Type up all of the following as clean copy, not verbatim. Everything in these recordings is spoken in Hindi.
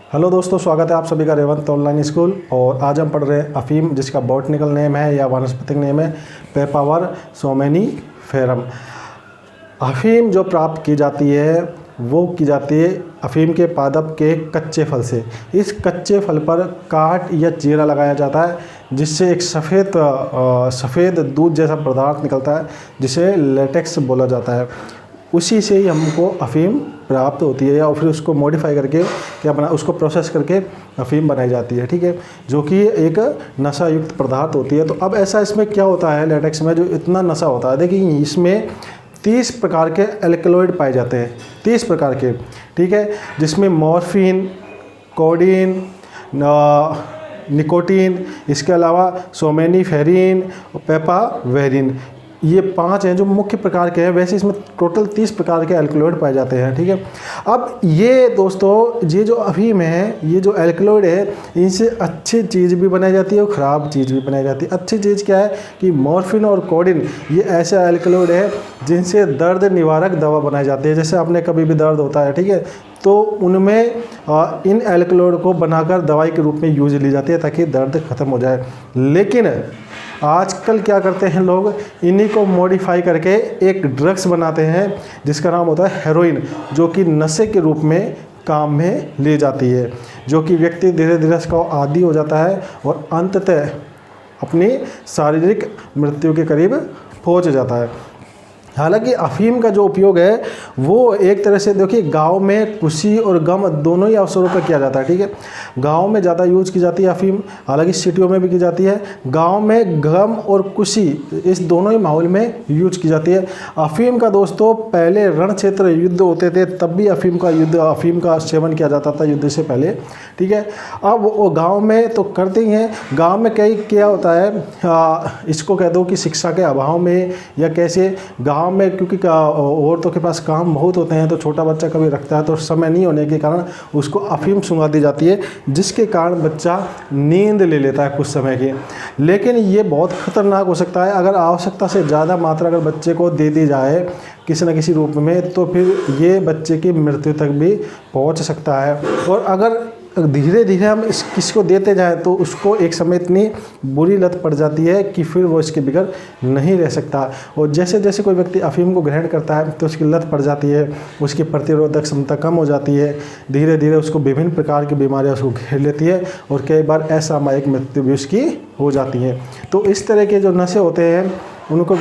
हेलो दोस्तों, स्वागत है आप सभी का रेवंत ऑनलाइन स्कूल। और आज हम पढ़ रहे हैं अफीम, जिसका बॉटनिकल नेम है या वानस्पतिक नेम है पेपावर सोमेनिफेरम। अफीम जो प्राप्त की जाती है वो की जाती है अफीम के पादप के कच्चे फल से। इस कच्चे फल पर काट या चीरा लगाया जाता है, जिससे एक सफ़ेद दूध जैसा पदार्थ निकलता है, जिसे लेटेक्स बोला जाता है। उसी से ही हमको अफीम प्राप्त होती है, या फिर उसको मॉडिफाई करके उसको प्रोसेस करके अफीम बनाई जाती है, ठीक है, जो कि एक नशा युक्त पदार्थ होती है। तो अब ऐसा इसमें क्या होता है, लेटेक्स में जो इतना नशा होता है, देखिए इसमें 30 प्रकार के एल्कलॉइड पाए जाते हैं, 30 प्रकार के, ठीक है, जिसमें मॉर्फिन, कोडीन, निकोटीन, इसके अलावा सोमेनिफेरिन, पेपावेरिन, ये 5 हैं जो मुख्य प्रकार के हैं। वैसे इसमें टोटल 30 प्रकार के एल्कलॉइड पाए जाते हैं, ठीक है। अब ये दोस्तों, ये जो अफीम है, ये जो एल्कलॉइड है, इनसे अच्छी चीज़ भी बनाई जाती है और ख़राब चीज़ भी बनाई जाती है। अच्छी चीज़ क्या है कि मॉर्फिन और कोडीन ये ऐसे एल्कलॉइड है जिनसे दर्द निवारक दवा बनाई जाती है। जैसे आपने कभी भी दर्द होता है, ठीक है, तो उनमें इन एल्कलॉइड को बनाकर दवाई के रूप में यूज ली जाती है ताकि दर्द ख़त्म हो जाए। लेकिन आजकल क्या करते हैं लोग, इन्हीं को मॉडिफाई करके एक ड्रग्स बनाते हैं जिसका नाम होता है हेरोइन, जो कि नशे के रूप में काम में ली जाती है, जो कि व्यक्ति धीरे धीरे इसका आदी हो जाता है और अंततः अपनी शारीरिक मृत्यु के करीब पहुंच जाता है। हालांकि अफीम का जो उपयोग है वो एक तरह से देखिए, गांव में खुशी और गम दोनों ही अवसरों पर किया जाता है, ठीक है। गांव में ज़्यादा यूज की जाती है अफीम, हालांकि सिटियों में भी की जाती है। गांव में गम और खुशी इस दोनों ही माहौल में यूज की जाती है। अफीम का दोस्तों पहले रण क्षेत्र युद्ध होते थे, तब भी अफीम का सेवन किया जाता था युद्ध से पहले, ठीक है। अब वो गाँव में तो करते ही हैं। गाँव में कई क्या होता है, इसको कह दो कि शिक्षा के अभाव में या कैसे गाँव में, क्योंकि औरतों के पास काम बहुत होते हैं, तो छोटा बच्चा कभी रखता है तो समय नहीं होने के कारण उसको अफीम सुंघा दी जाती है, जिसके कारण बच्चा नींद ले लेता है कुछ समय की। लेकिन ये बहुत खतरनाक हो सकता है, अगर आवश्यकता से ज़्यादा मात्रा अगर बच्चे को दे दी जाए किसी न किसी रूप में, तो फिर ये बच्चे की मृत्यु तक भी पहुंच सकता है। और अगर धीरे धीरे हम किसी को देते जाएं तो उसको एक समय इतनी बुरी लत पड़ जाती है कि फिर वो इसके बगैर नहीं रह सकता। और जैसे जैसे कोई व्यक्ति अफीम को ग्रहण करता है तो उसकी लत पड़ जाती है, उसकी प्रतिरोधक क्षमता कम हो जाती है, धीरे धीरे उसको विभिन्न प्रकार की बीमारियां उसको घेर लेती है और कई बार असामयिक मृत्यु भी उसकी हो जाती है। तो इस तरह के जो नशे होते हैं उनको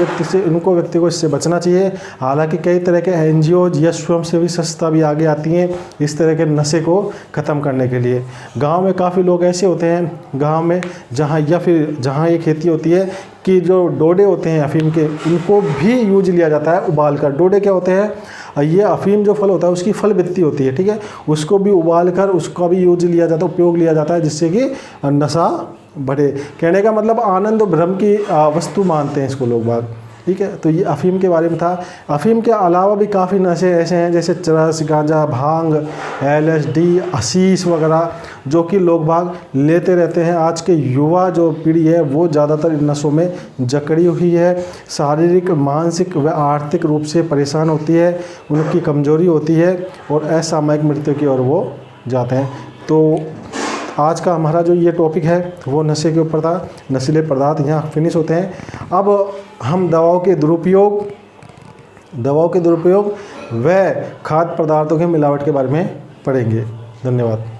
व्यक्ति को इससे बचना चाहिए। हालांकि कई तरह के एनजीओ या स्वयंसेवी संस्था भी आगे आती हैं इस तरह के नशे को ख़त्म करने के लिए। गांव में काफ़ी लोग ऐसे होते हैं, गांव में जहां ये खेती होती है कि जो डोडे होते हैं अफीम के, उनको भी यूज लिया जाता है उबाल कर। डोडे क्या होते हैं, ये अफीम जो फल होता है उसकी फल बित्ती होती है, ठीक है, उसको भी उबाल कर उसका भी उपयोग लिया जाता है, जिससे कि नशा बढ़े। कहने का मतलब आनंद और भ्रम की वस्तु मानते हैं इसको लोग बाग, ठीक है। तो ये अफीम के बारे में था। अफीम के अलावा भी काफ़ी नशे ऐसे हैं जैसे चरस, गांजा, भांग, LSD, हशीश वगैरह, जो कि लोग बाग लेते रहते हैं। आज के युवा जो पीढ़ी है वो ज़्यादातर इन नशों में जकड़ी हुई है, शारीरिक, मानसिक व आर्थिक रूप से परेशान होती है, उनकी कमजोरी होती है और असामयिक मृत्यु की ओर वो जाते हैं। तो आज का हमारा जो ये टॉपिक है वो नशे के ऊपर था। नशीले पदार्थ यहाँ फिनिश होते हैं। अब हम दवाओं के दुरुपयोग व खाद्य पदार्थों के मिलावट के बारे में पढ़ेंगे। धन्यवाद।